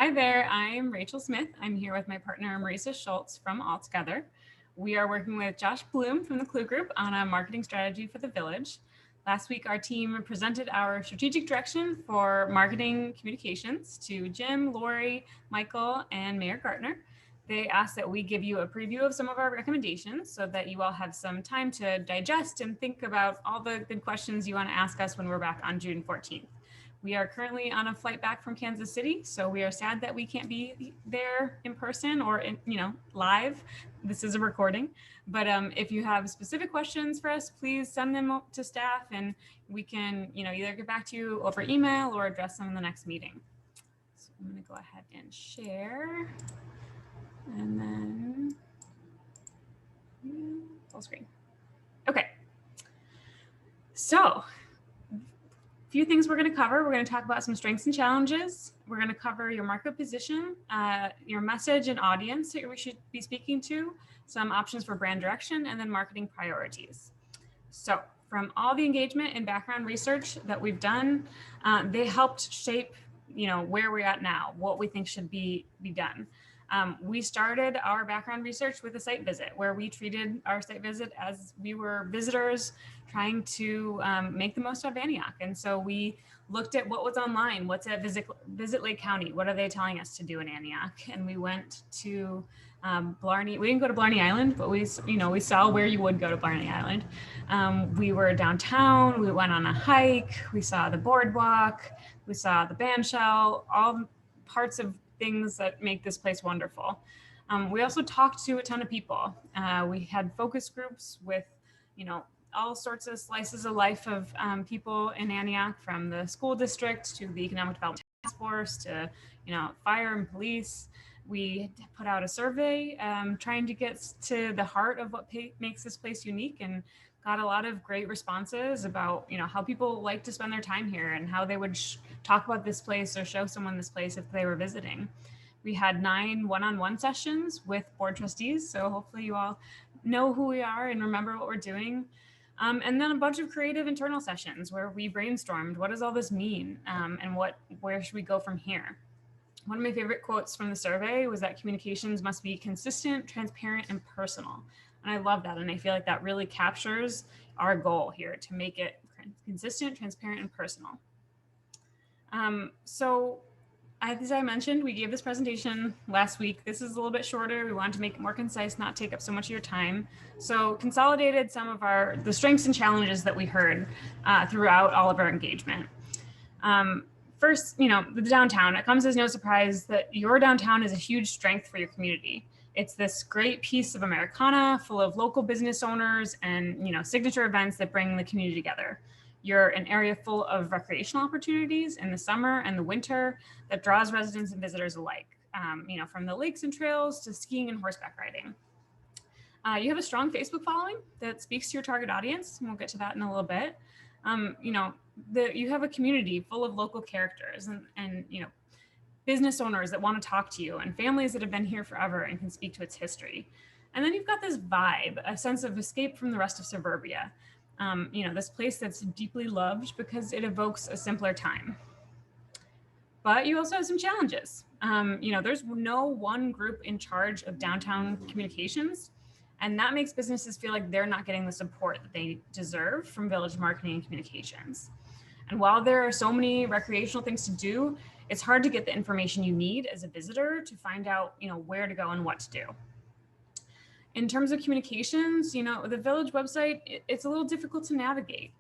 Hi there, I'm Rachel Smith. I'm here with my partner, Marisa Schultz from Altogether. We are working with Josh Bloom from the Clue Group on a marketing strategy for the Village. Last week, our team presented our strategic direction for marketing communications to Jim, Lori, Michael, and Mayor Gartner. They asked that we give you a preview of some of our recommendations so that you all have some time to digest and think about all the good questions you want to ask us when we're back on June 14th. We are currently on a flight back from Kansas City, so we are sad that we can't be there in person or live. This is a recording, but if you have specific questions for us, please send them to staff, and we can either get back to you over email or address them in the next meeting. So I'm going to go ahead and share, and then full screen. Okay, so few things we're going to cover. We're going to talk about some strengths and challenges. We're going to cover your market position, your message and audience that we should be speaking to, some options for brand direction, and then marketing priorities. So from all the engagement and background research that we've done, they helped shape where we're at now, what we think should be done. We started our background research with a site visit where we treated our site visit as we were visitors trying to make the most of Antioch. And so we looked at what was online, what's at Visit Lake County, what are they telling us to do in Antioch? And we went to Blarney. We didn't go to Blarney Island, but we saw where you would go to Blarney Island. We were downtown, we went on a hike, we saw the boardwalk, we saw the bandshell, all parts of things that make this place wonderful. We also talked to a ton of people. We had focus groups with, all sorts of slices of life of people in Antioch, from the school district to the economic development task force to, fire and police. We put out a survey trying to get to the heart of what makes this place unique, and got a lot of great responses about, how people like to spend their time here and how they would talk about this place or show someone this place if they were visiting. We had 9 one-on-one sessions with board trustees, so hopefully you all know who we are and remember what we're doing. And then a bunch of creative internal sessions where we brainstormed, what does all this mean, and where should we go from here? One of my favorite quotes from the survey was that communications must be consistent, transparent, and personal. And I love that. And I feel like that really captures our goal here, to make it consistent, transparent, and personal. So as I mentioned, we gave this presentation last week. This is a little bit shorter. We wanted to make it more concise, not take up so much of your time. So consolidated some of the strengths and challenges that we heard throughout all of our engagement. First, the downtown. It comes as no surprise that your downtown is a huge strength for your community. It's this great piece of Americana full of local business owners and signature events that bring the community together. You're an area full of recreational opportunities in the summer and the winter that draws residents and visitors alike, from the lakes and trails to skiing and horseback riding. You have a strong Facebook following that speaks to your target audience, and we'll get to that in a little bit. You have a community full of local characters and business owners that want to talk to you, and families that have been here forever and can speak to its history. And then you've got this vibe, a sense of escape from the rest of suburbia. This place that's deeply loved because it evokes a simpler time. But you also have some challenges. There's no one group in charge of downtown communications, and that makes businesses feel like they're not getting the support that they deserve from Village Marketing and Communications. And while there are so many recreational things to do, it's hard to get the information you need as a visitor to find out, where to go and what to do. In terms of communications, the Village website, it's a little difficult to navigate.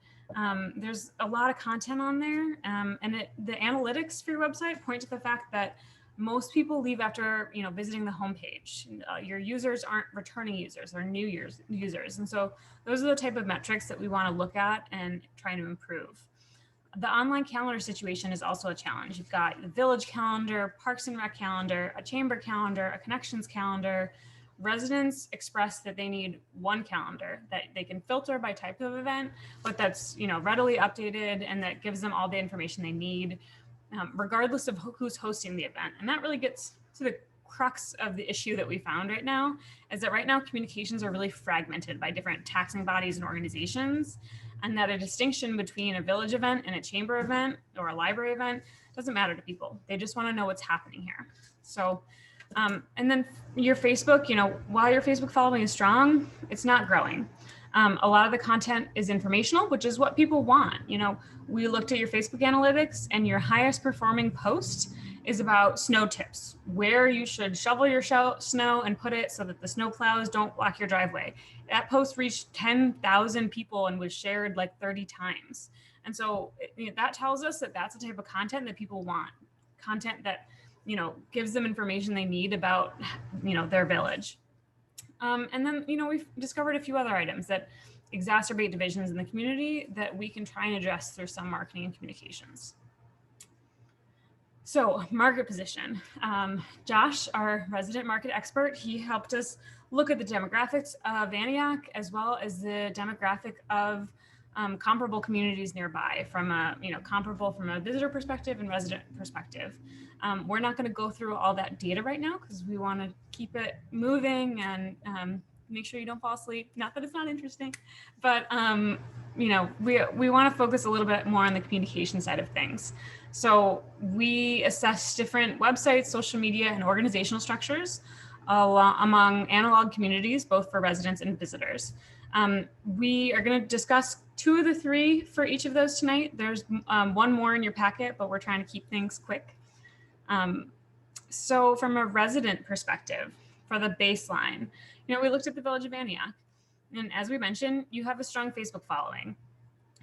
There's a lot of content on there, and the analytics for your website point to the fact that most people leave after visiting the homepage. Your users aren't returning users, they're new users. And so those are the type of metrics that we want to look at and try to improve. The online calendar situation is also a challenge. You've got the Village calendar, Parks and Rec calendar, a chamber calendar, a connections calendar. Residents express that they need one calendar that they can filter by type of event, but that's readily updated and that gives them all the information they need, regardless of who's hosting the event. And that really gets to the crux of the issue that we found right now, is that right now communications are really fragmented by different taxing bodies and organizations. and that a distinction between a village event and a chamber event or a library event doesn't matter to people. They just want to know what's happening here. So, and then your Facebook, while your Facebook following is strong, it's not growing. A lot of the content is informational, which is what people want. We looked at your Facebook analytics, and your highest performing post is about snow tips, where you should shovel your snow and put it so that the snow plows don't block your driveway. That post reached 10,000 people and was shared like 30 times. And so that tells us that that's the type of content that people want, content that, gives them information they need about, their village. And then, we've discovered a few other items that exacerbate divisions in the community that we can try and address through some marketing and communications. So, market position. Josh, our resident market expert, he helped us look at the demographics of Antioch as well as the demographic of comparable communities nearby, comparable from a visitor perspective and resident perspective. We're not going to go through all that data right now because we want to keep it moving and make sure you don't fall asleep. Not that it's not interesting, but we want to focus a little bit more on the communication side of things. So we assess different websites, social media, and organizational structures among analog communities, both for residents and visitors. We are going to discuss 2 of the 3 for each of those tonight. There's one more in your packet, but we're trying to keep things quick. So from a resident perspective, for the baseline, we looked at the village of Antioch. And as we mentioned, you have a strong Facebook following.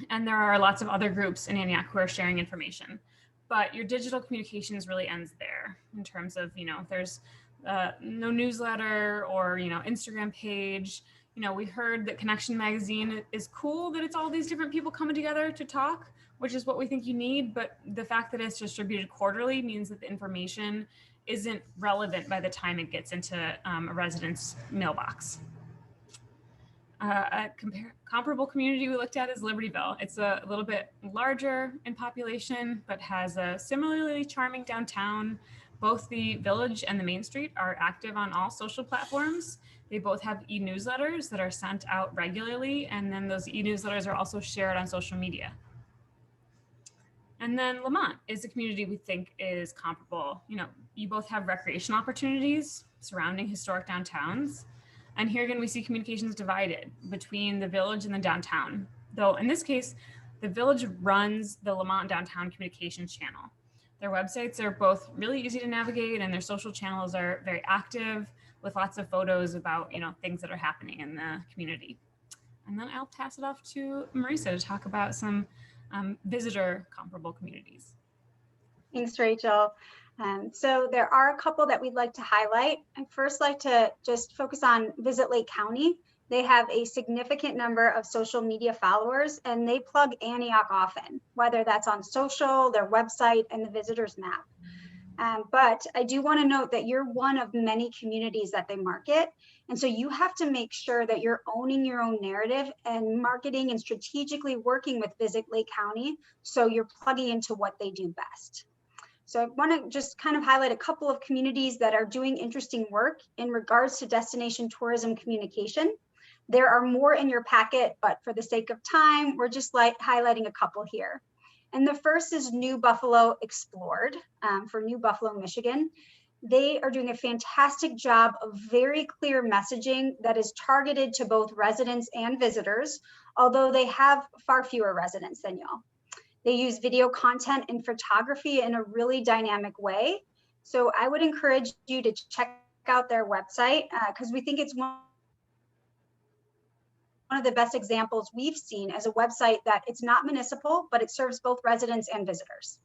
And there are lots of other groups in Antioch who are sharing information. But your digital communications really ends there in terms of, there's no newsletter or, Instagram page. We heard that Connection Magazine is cool, that it's all these different people coming together to talk, which is what we think you need. But the fact that it's distributed quarterly means that the information isn't relevant by the time it gets into a resident's mailbox. A comparable community we looked at is Libertyville. It's a little bit larger in population, but has a similarly charming downtown. Both the village and the main street are active on all social platforms. They both have e-newsletters that are sent out regularly, and then those e-newsletters are also shared on social media. And then Lamont is a community we think is comparable. You both have recreational opportunities surrounding historic downtowns. And here again, we see communications divided between the village and the downtown. Though in this case, the village runs the Lamont Downtown Communications channel. Their websites are both really easy to navigate, and their social channels are very active with lots of photos about, things that are happening in the community. And then I'll pass it off to Marisa to talk about some visitor comparable communities. Thanks, Rachel. So there are a couple that we'd like to highlight. I'd first like to just focus on Visit Lake County. They have a significant number of social media followers, and they plug Antioch often, whether that's on social, their website, and the visitors map. But I do want to note that you're one of many communities that they market. And so you have to make sure that you're owning your own narrative and marketing and strategically working with Visit Lake County so you're plugging into what they do best. So I want to just kind of highlight a couple of communities that are doing interesting work in regards to destination tourism communication. There are more in your packet, but for the sake of time, we're just highlighting a couple here. And the first is New Buffalo Explored for New Buffalo, Michigan. They are doing a fantastic job of very clear messaging that is targeted to both residents and visitors, although they have far fewer residents than y'all. They use video content and photography in a really dynamic way. So I would encourage you to check out their website because we think it's one of the best examples we've seen as a website that it's not municipal, but it serves both residents and visitors.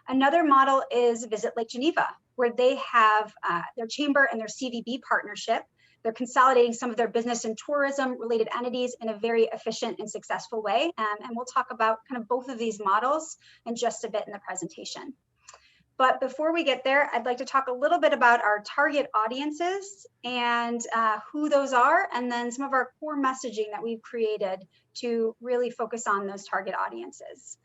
Another model is Visit Lake Geneva, where they have their chamber and their CVB partnership. They're consolidating some of their business and tourism related entities in a very efficient and successful way. And we'll talk about kind of both of these models in just a bit in the presentation. But before we get there, I'd like to talk a little bit about our target audiences and who those are, and then some of our core messaging that we've created to really focus on those target audiences.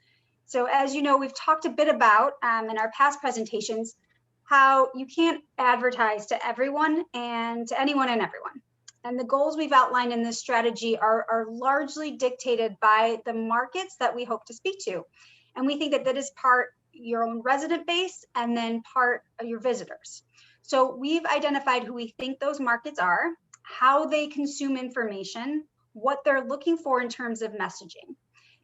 So as you know, we've talked a bit about in our past presentations, how you can't advertise to everyone and to anyone and everyone. And the goals we've outlined in this strategy are largely dictated by the markets that we hope to speak to. And we think that that is part your own resident base and then part of your visitors. So we've identified who we think those markets are, how they consume information, what they're looking for in terms of messaging.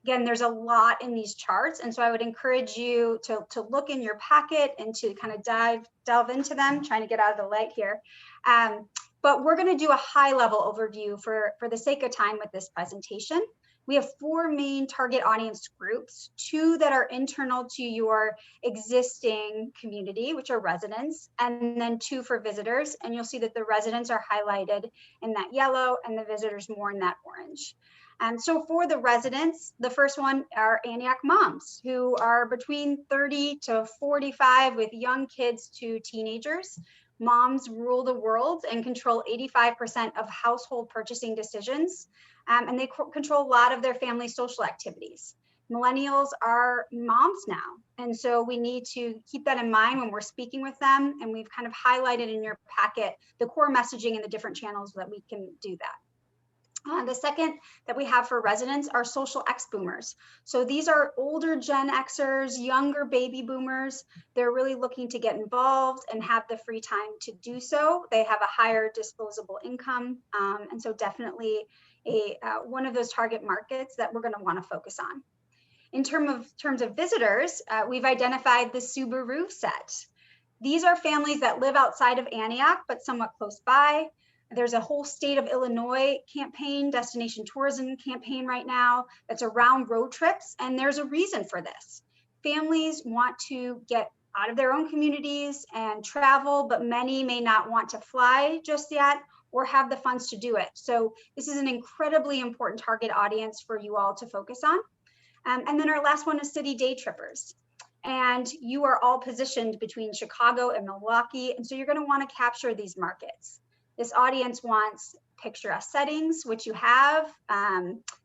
Again, there's a lot in these charts, and so I would encourage you to look in your packet and to kind of delve into them, trying to get out of the light here. But we're going to do a high level overview for the sake of time with this presentation. We have 4 main target audience groups, 2 that are internal to your existing community, which are residents, and then 2 for visitors. And you'll see that the residents are highlighted in that yellow and the visitors more in that orange. So for the residents, the first one are Antioch moms who are between 30 to 45 with young kids to teenagers. Moms rule the world and control 85% of household purchasing decisions. And they control a lot of their family social activities. Millennials are moms now. And so we need to keep that in mind when we're speaking with them. And we've kind of highlighted in your packet the core messaging and the different channels that we can do that. The second that we have for residents are social X boomers. So these are older Gen Xers, younger baby boomers. They're really looking to get involved and have the free time to do so. They have a higher disposable income. And so definitely one of those target markets that we're going to want to focus on. In terms of visitors, we've identified the Subaru set. These are families that live outside of Antioch, but somewhat close by. There's a whole state of Illinois campaign, destination tourism campaign right now that's around road trips. And there's a reason for this. Families want to get out of their own communities and travel, but many may not want to fly just yet or have the funds to do it. So this is an incredibly important target audience for you all to focus on. And then our last one is city day trippers. And you are all positioned between Chicago and Milwaukee. And so you're going to want to capture these markets. This audience wants picturesque settings, which you have.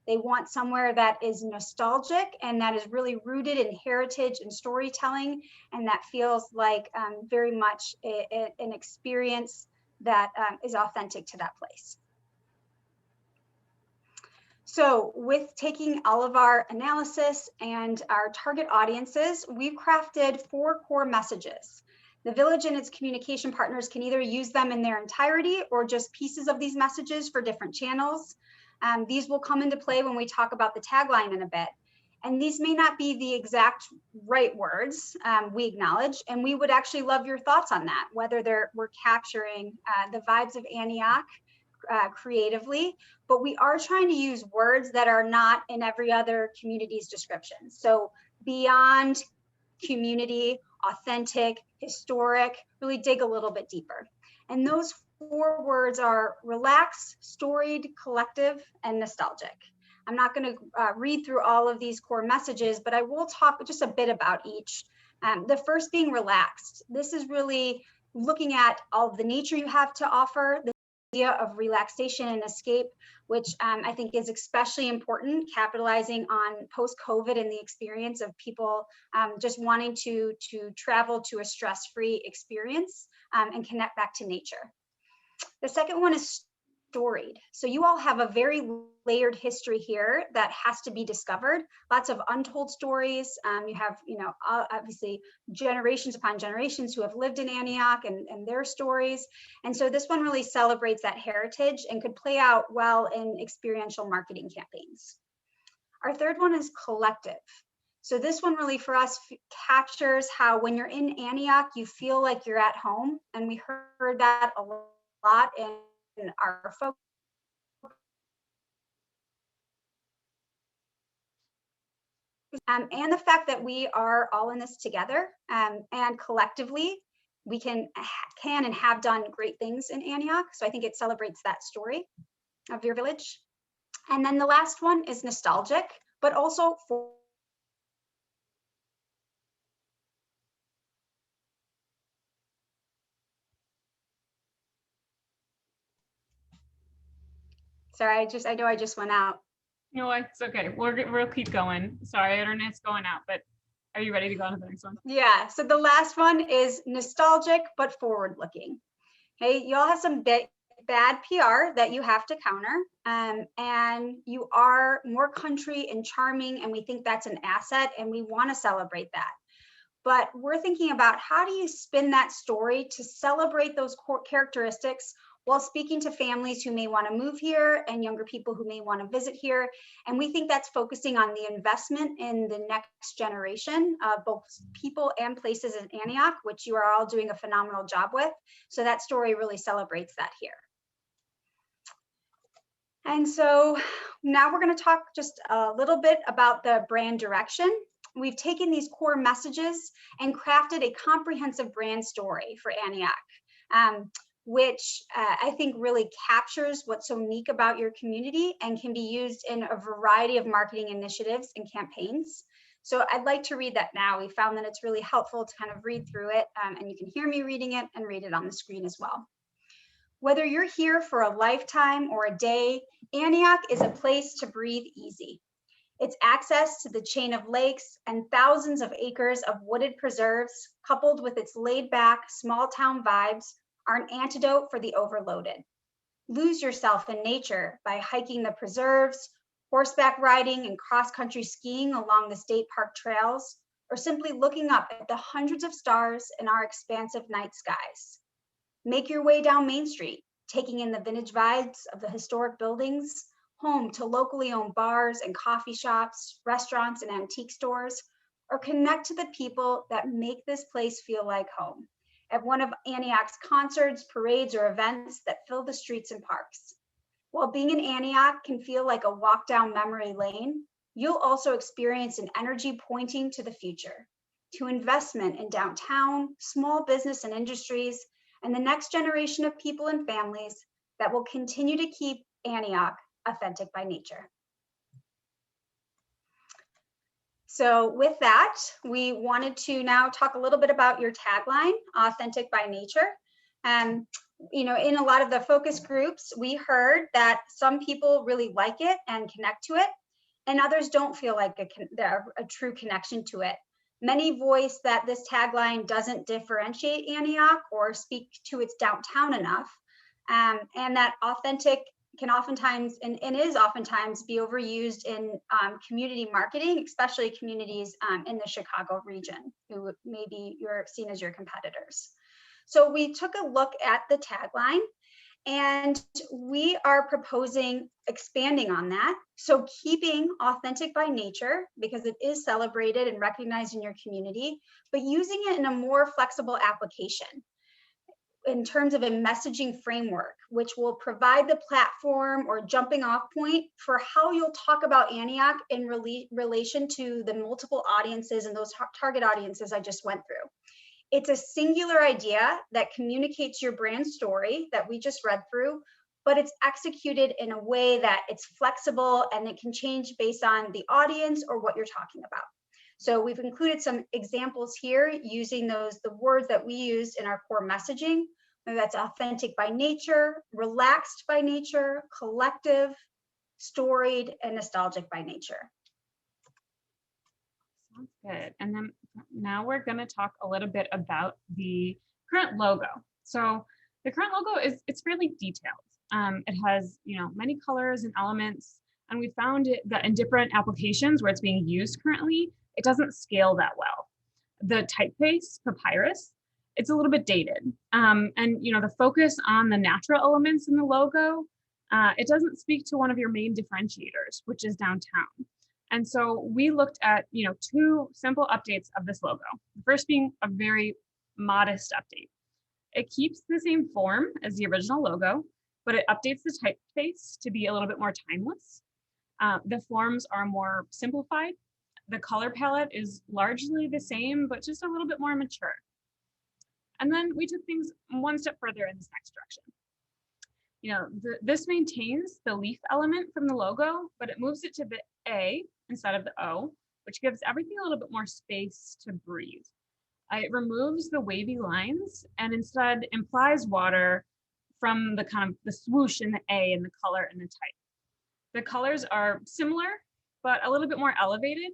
They want somewhere that is nostalgic and that is really rooted in heritage and storytelling, and that feels like very much an experience that is authentic to that place. So with taking all of our analysis and our target audiences, we've crafted 4 core messages. The village and its communication partners can either use them in their entirety or just pieces of these messages for different channels. These will come into play when we talk about the tagline in a bit. And these may not be the exact right words, we acknowledge, and we would actually love your thoughts on that, whether we're capturing the vibes of Antioch creatively, but we are trying to use words that are not in every other community's description. So beyond community, authentic, historic, really dig a little bit deeper. And those 4 words are relaxed, storied, collective, and nostalgic. I'm not going to read through all of these core messages, but I will talk just a bit about each. The first being relaxed. This is really looking at all of the nature you have to offer, the idea of relaxation and escape, which I think is especially important, capitalizing on post-COVID and the experience of people just wanting to travel to a stress-free experience and connect back to nature. The second one is storied. So you all have a very layered history here that has to be discovered. Lots of untold stories. You have, obviously generations upon generations who have lived in Antioch and their stories. And so this one really celebrates that heritage and could play out well in experiential marketing campaigns. Our third one is collective. So this one really for us captures how when you're in Antioch, you feel like you're at home. And we heard that a lot in our focus. And the fact that we are all in this together and collectively, we can and have done great things in Antioch. So I think it celebrates that story of your village. And then the last one is nostalgic, but also for sorry, I know I just went out. No, it's okay. We'll keep going. Sorry, internet's going out, but are you ready to go on to the next one? Yeah, so the last one is nostalgic, but forward looking. Hey, you all have some bad PR that you have to counter. And you are more country and charming, and we think that's an asset, and we want to celebrate that. But we're thinking about how do you spin that story to celebrate those core characteristics while speaking to families who may want to move here and younger people who may want to visit here. And we think that's focusing on the investment in the next generation, both people and places in Antioch, which you are all doing a phenomenal job with. So that story really celebrates that here. And so now we're going to talk just a little bit about the brand direction. We've taken these core messages and crafted a comprehensive brand story for Antioch, which I think really captures what's so unique about your community and can be used in a variety of marketing initiatives and campaigns. So I'd like to read that now. We found that it's really helpful to kind of read through it, and you can hear me reading it and read it on the screen as well. Whether you're here for a lifetime or a day, Antioch is a place to breathe easy. Its access to the chain of lakes and thousands of acres of wooded preserves, coupled with its laid-back, small-town vibes, are an antidote for the overloaded. Lose yourself in nature by hiking the preserves, horseback riding and cross-country skiing along the state park trails, or simply looking up at the hundreds of stars in our expansive night skies. Make your way down Main Street, taking in the vintage vibes of the historic buildings, home to locally owned bars and coffee shops, restaurants and antique stores, or connect to the people that make this place feel like home at one of Antioch's concerts, parades, or events that fill the streets and parks. While being in Antioch can feel like a walk down memory lane, you'll also experience an energy pointing to the future, to investment in downtown, small business and industries, and the next generation of people and families that will continue to keep Antioch authentic by nature. So with that, we wanted to now talk a little bit about your tagline, authentic by nature. You know, in a lot of the focus groups, we heard that some people really like it and connect to it, and others don't feel like a true connection to it. Many voice that this tagline doesn't differentiate Antioch or speak to its downtown enough, and that authentic can oftentimes and is oftentimes be overused in community marketing, especially communities in the Chicago region who maybe you're seen as your competitors. So we took a look at the tagline, and we are proposing expanding on that. So keeping authentic by nature, because it is celebrated and recognized in your community, but using it in a more flexible application in terms of a messaging framework, which will provide the platform or jumping off point for how you'll talk about Antioch in relation to the multiple audiences and those target audiences I just went through. It's a singular idea that communicates your brand story that we just read through, but it's executed in a way that it's flexible and it can change based on the audience or what you're talking about. So we've included some examples here using the words that we used in our core messaging. That's authentic by nature, relaxed by nature, collective, storied, and nostalgic by nature. Sounds good. And then now we're going to talk a little bit about the current logo. So the current logo it's really detailed. It has, you know, many colors and elements, and we found that in different applications where it's being used currently, it doesn't scale that well. The typeface, papyrus, it's a little bit dated. And you know, the focus on the natural elements in the logo, it doesn't speak to one of your main differentiators, which is downtown. And so we looked at, you know, two simple updates of this logo. The first being a very modest update. It keeps the same form as the original logo, but it updates the typeface to be a little bit more timeless. The forms are more simplified. The color palette is largely the same, but just a little bit more mature. And then we took things one step further in this next direction. You know, this maintains the leaf element from the logo, but it moves it to the A instead of the O, which gives everything a little bit more space to breathe. It removes the wavy lines and instead implies water from the kind of the swoosh in the A and the color and the type. The colors are similar, but a little bit more elevated.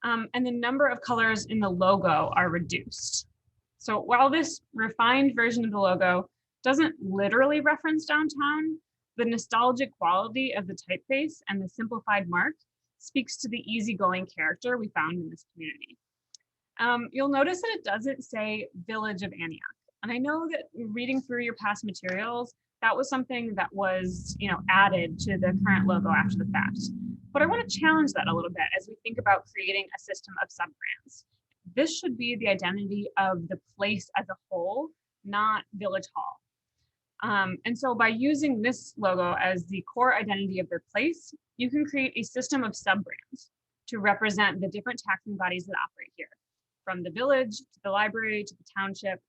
And the number of colors in the logo are reduced. So while this refined version of the logo doesn't literally reference downtown, the nostalgic quality of the typeface and the simplified mark speaks to the easygoing character we found in this community. You'll notice that it doesn't say Village of Antioch. And I know that reading through your past materials, that was something that was, added to the current logo after the fact. But I want to challenge that a little bit as we think about creating a system of sub-brands. This should be the identity of the place as a whole, not Village Hall. And so by using this logo as the core identity of their place, you can create a system of sub-brands to represent the different taxing bodies that operate here, from the village to the library to the township.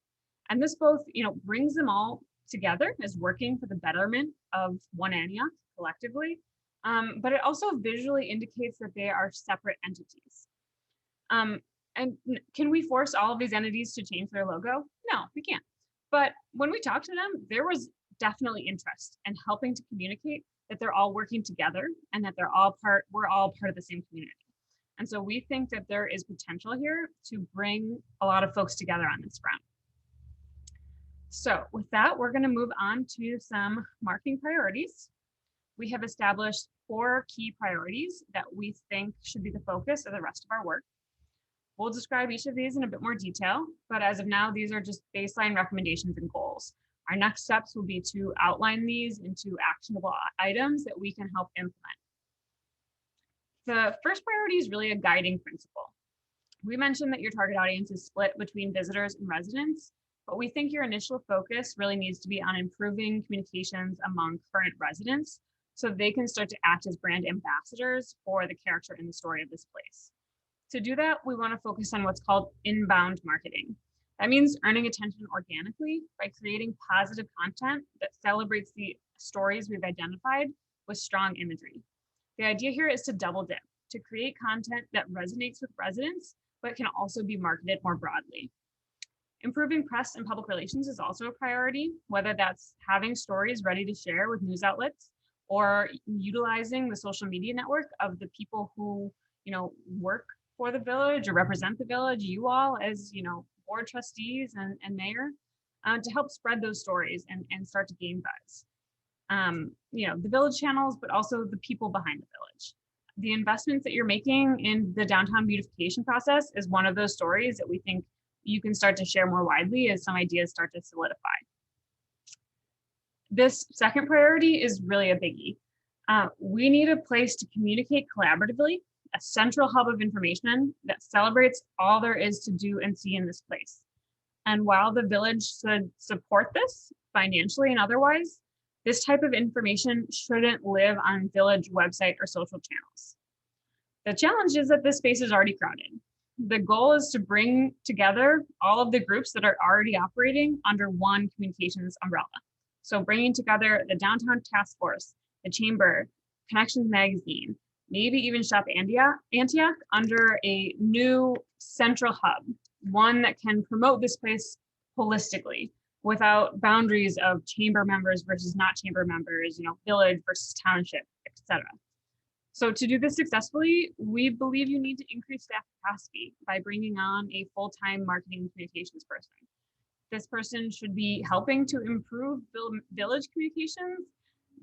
And this both, brings them all together as working for the betterment of one Antioch collectively, but it also visually indicates that they are separate entities. And can we force all of these entities to change their logo? No, we can't. But when we talked to them, there was definitely interest in helping to communicate that they're all working together and that we're all part of the same community. And so we think that there is potential here to bring a lot of folks together on this front. So with that, we're going to move on to some marketing priorities. We have established 4 key priorities that we think should be the focus of the rest of our work. We'll describe each of these in a bit more detail, but as of now, these are just baseline recommendations and goals. Our next steps will be to outline these into actionable items that we can help implement. The first priority is really a guiding principle. We mentioned that your target audience is split between visitors and residents, but we think your initial focus really needs to be on improving communications among current residents so they can start to act as brand ambassadors for the character and the story of this place. To do that, we want to focus on what's called inbound marketing. That means earning attention organically by creating positive content that celebrates the stories we've identified with strong imagery. The idea here is to double dip, to create content that resonates with residents, but can also be marketed more broadly. Improving press and public relations is also a priority, whether that's having stories ready to share with news outlets or utilizing the social media network of the people who, work for the village or represent the village, you all as, board trustees and mayor, to help spread those stories and start to gain buzz. The village channels, but also the people behind the village. The investments that you're making in the downtown beautification process is one of those stories that we think you can start to share more widely as some ideas start to solidify. This second priority is really a biggie. We need a place to communicate collaboratively, a central hub of information that celebrates all there is to do and see in this place. And while the village should support this financially and otherwise, this type of information shouldn't live on village website or social channels. The challenge is that this space is already crowded. The goal is to bring together all of the groups that are already operating under one communications umbrella. So bringing together the Downtown Task Force, the Chamber, Connections Magazine, maybe even Shop Antioch under a new central hub, one that can promote this place holistically without boundaries of chamber members versus not chamber members, village versus township, etc. So to do this successfully, we believe you need to increase staff capacity by bringing on a full-time marketing and communications person. This person should be helping to improve village communications,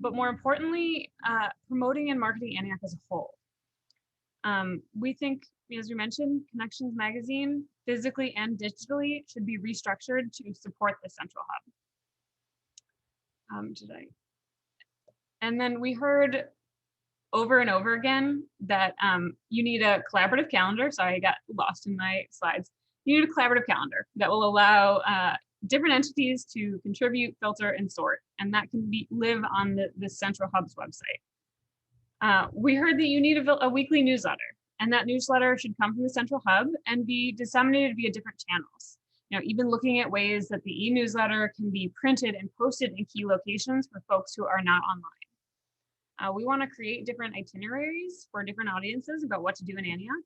but more importantly, promoting and marketing Antioch as a whole. We think, as we mentioned, Connections Magazine, physically and digitally, should be restructured to support the central hub. And then we heard over and over again that you need a collaborative calendar. Sorry, I got lost in my slides. You need a collaborative calendar that will allow different entities to contribute, filter, and sort, and that can live on the central hub's website. We heard that you need a weekly newsletter, and that newsletter should come from the central hub and be disseminated via different channels. Even looking at ways that the e-newsletter can be printed and posted in key locations for folks who are not online. We want to create different itineraries for different audiences about what to do in Antioch,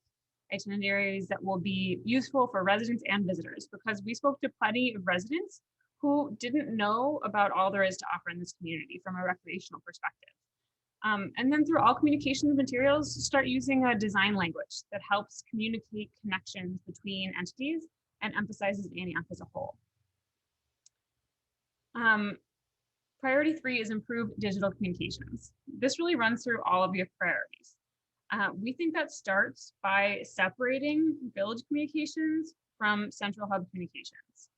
itineraries that will be useful for residents and visitors, because we spoke to plenty of residents who didn't know about all there is to offer in this community from a recreational perspective. And then through all communications materials, start using a design language that helps communicate connections between entities and emphasizes Antioch as a whole. Priority 3 is improve digital communications. This really runs through all of your priorities. We think that starts by separating village communications from central hub communications.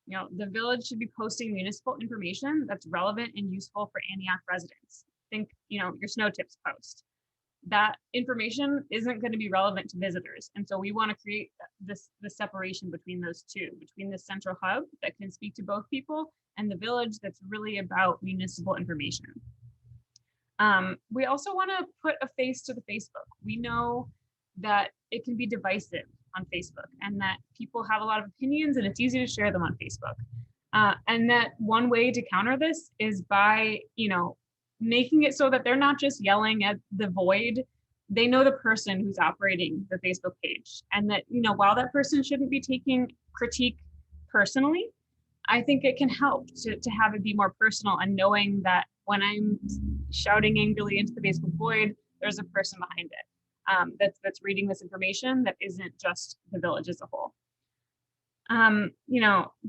The village should be posting municipal information that's relevant and useful for Antioch residents. Think, your snow tips post. That information isn't going to be relevant to visitors. And so we want to create the separation between those two, between the central hub that can speak to both people and the village that's really about municipal information. We also want to put a face to the Facebook. We know that it can be divisive on Facebook and that people have a lot of opinions and it's easy to share them on Facebook. And that one way to counter this is by, making it so that they're not just yelling at the void. They know the person who's operating the Facebook page. And that, while that person shouldn't be taking critique personally, I think it can help to have it be more personal and knowing that when I'm shouting angrily into the Facebook void, there's a person behind it that's reading this information that isn't just the village as a whole.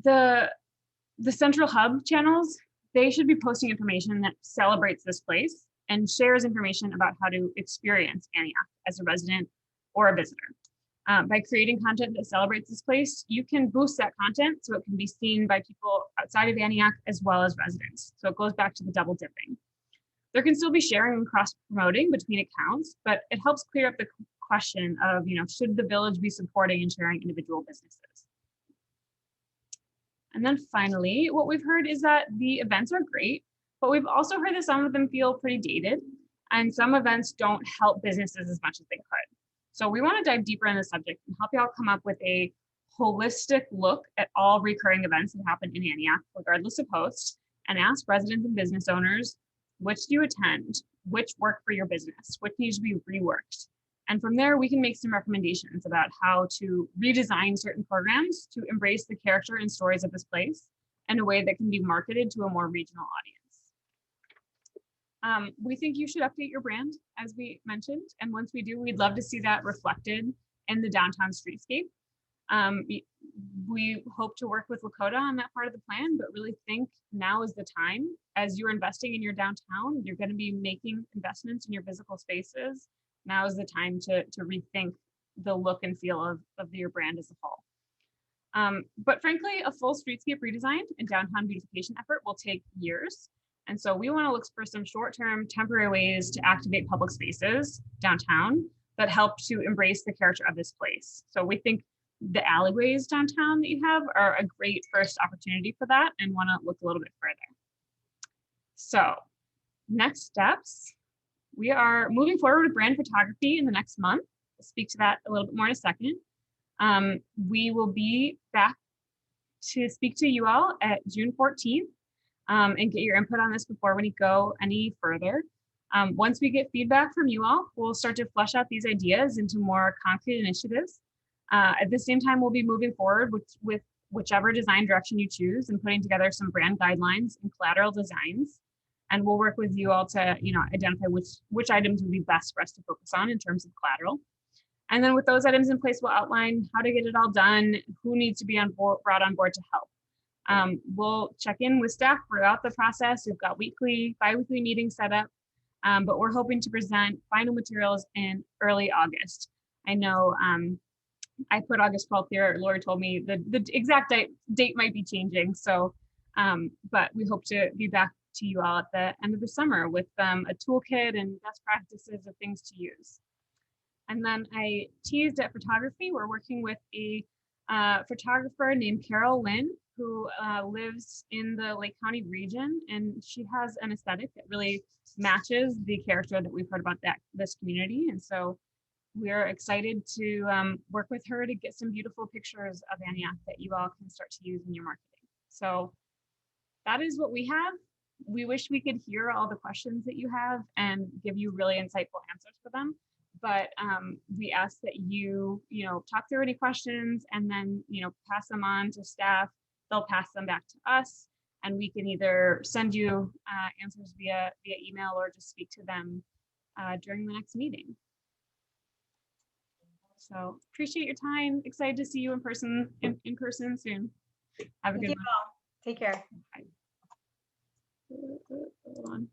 The central hub channels, they should be posting information that celebrates this place and shares information about how to experience Antioch as a resident or a visitor. By creating content that celebrates this place, you can boost that content so it can be seen by people outside of Antioch as well as residents. So it goes back to the double dipping. There can still be sharing and cross-promoting between accounts, but it helps clear up the question of, should the village be supporting and sharing individual businesses? And then finally, what we've heard is that the events are great, but we've also heard that some of them feel pretty dated and some events don't help businesses as much as they could. So we want to dive deeper in the subject and help you all come up with a holistic look at all recurring events that happen in Antioch, regardless of host, and ask residents and business owners, which do you attend, which work for your business, which needs to be reworked. And from there, we can make some recommendations about how to redesign certain programs to embrace the character and stories of this place in a way that can be marketed to a more regional audience. We think you should update your brand, as we mentioned. And once we do, we'd love to see that reflected in the downtown streetscape. We hope to work with Lakota on that part of the plan, but really think now is the time. As you're investing in your downtown, you're going to be making investments in your physical spaces. Now is the time to rethink the look and feel of your brand as a whole. But frankly, a full streetscape redesign and downtown beautification effort will take years. And so we want to look for some short-term temporary ways to activate public spaces downtown that help to embrace the character of this place. So we think the alleyways downtown that you have are a great first opportunity for that and want to look a little bit further. So next steps. We are moving forward with brand photography in the next month. We'll speak to that a little bit more in a second. We will be back to speak to you all at June 14th and get your input on this before we go any further. Once we get feedback from you all, we'll start to flesh out these ideas into more concrete initiatives. At the same time, we'll be moving forward with whichever design direction you choose and putting together some brand guidelines and collateral designs. And we'll work with you all to, identify which items would be best for us to focus on in terms of collateral. And then with those items in place, we'll outline how to get it all done, who needs to be brought on board to help. We'll check in with staff throughout the process. We've got bi-weekly meetings set up, but we're hoping to present final materials in early August. I know I put August 12th here. Lori told me the exact date might be changing. So, but we hope to be back to you all at the end of the summer with a toolkit and best practices of things to use. And then I teased at photography. We're working with a photographer named Carol Lynn, who lives in the Lake County region, and she has an aesthetic that really matches the character that we've heard about this community. And so we're excited to work with her to get some beautiful pictures of Antioch that you all can start to use in your marketing. So that is what we have. We wish we could hear all the questions that you have and give you really insightful answers for them. But we ask that you, talk through any questions and then, pass them on to staff. They'll pass them back to us, and we can either send you answers via email or just speak to them during the next meeting. So appreciate your time. Excited to see you in person soon. Have a good one. Take care. Bye. Hold on.